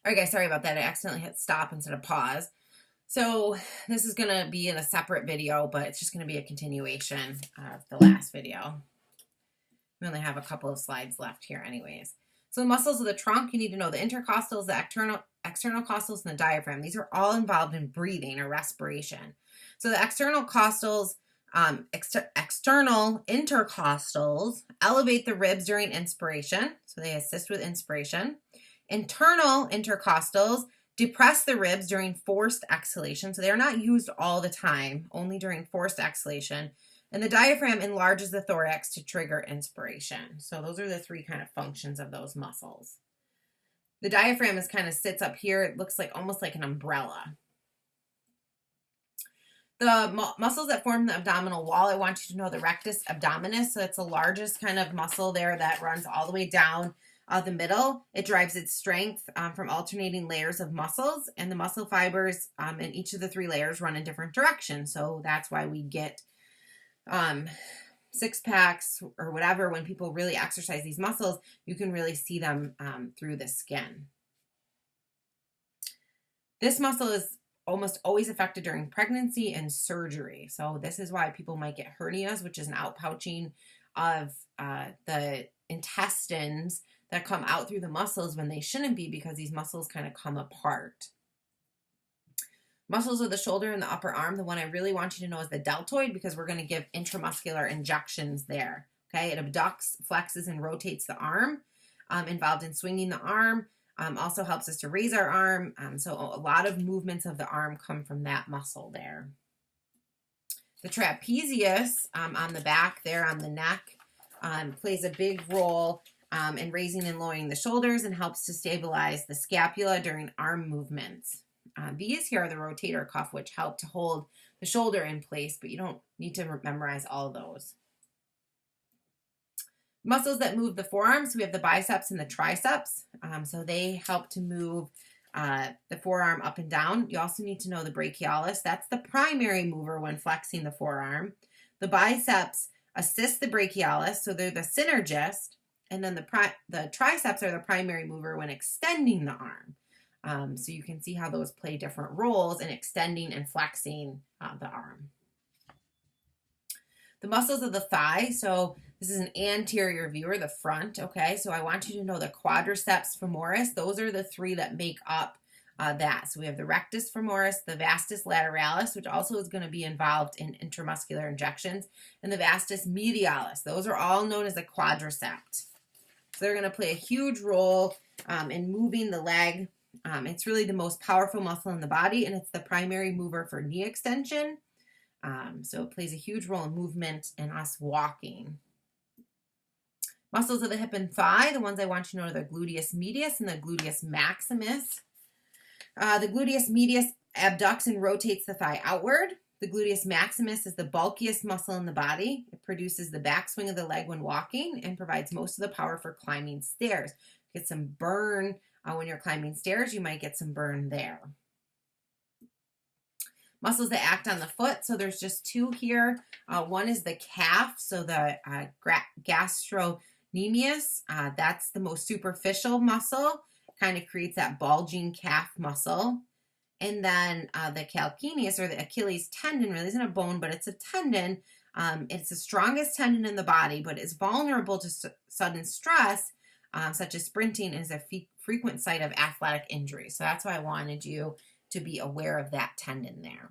All right, guys, sorry about that. I accidentally hit stop instead of pause. So this is going to be in a separate video, but it's just going to be a continuation of the last video. We only have a couple of slides left here anyways. So the muscles of the trunk, you need to know the intercostals, the external costals, and the diaphragm. These are all involved in breathing or respiration. So the external costals, external intercostals elevate the ribs during inspiration. So they assist with inspiration. Internal intercostals depress the ribs during forced exhalation. So they're not used all the time, only during forced exhalation. And the diaphragm enlarges the thorax to trigger inspiration. So those are the three kind of functions of those muscles. The diaphragm is kind of sits up here. It looks like almost like an umbrella. The muscles that form the abdominal wall, I want you to know the rectus abdominis. So it's the largest kind of muscle there that runs all the way down the middle. It drives its strength from alternating layers of muscles, and the muscle fibers in each of the three layers run in different directions. So that's why we get six packs or whatever. When people really exercise these muscles, you can really see them through the skin. This muscle is almost always affected during pregnancy and surgery. So this is why people might get hernias, which is an outpouching of the intestines that come out through the muscles when they shouldn't be, because these muscles kind of come apart. Muscles of the shoulder and the upper arm, the one I really want you to know is the deltoid, because we're going to give intramuscular injections there. Okay, it abducts, flexes, and rotates the arm, involved in swinging the arm, also helps us to raise our arm. So a lot of movements of the arm come from that muscle there. The trapezius on the back there on the neck plays a big role in raising and lowering the shoulders and helps to stabilize the scapula during arm movements. These here are the rotator cuff, which help to hold the shoulder in place, but you don't need to memorize all of those. Muscles that move the forearms, we have the biceps and the triceps. So they help to move the forearm up and down. You also need to know the brachialis. That's the primary mover when flexing the forearm. The biceps assist the brachialis, so they're the synergist. And then the triceps are the primary mover when extending the arm. So you can see how those play different roles in extending and flexing the arm. The muscles of the thigh, so this is an anterior view, or the front, okay? So I want you to know the quadriceps femoris. Those are the three that make up that. So we have the rectus femoris, the vastus lateralis, which also is going to be involved in intramuscular injections, and the vastus medialis. Those are all known as the quadriceps. So they're going to play a huge role in moving the leg. It's really the most powerful muscle in the body, and it's the primary mover for knee extension. So it plays a huge role in movement and us walking. Muscles of the hip and thigh, the ones I want you to know are the gluteus medius and the gluteus maximus. The gluteus medius abducts and rotates the thigh outward. The gluteus maximus is the bulkiest muscle in the body. It produces the backswing of the leg when walking and provides most of the power for climbing stairs. Get some burn when you're climbing stairs. You might get some burn there. Muscles that act on the foot. So there's just two here. One is the calf. So the gastrocnemius, that's the most superficial muscle. Kind of creates that bulging calf muscle. And then the calcaneus, or the Achilles tendon, really isn't a bone, but it's a tendon. It's the strongest tendon in the body, but it's vulnerable to sudden stress, such as sprinting, and is a frequent site of athletic injury. So that's why I wanted you to be aware of that tendon there.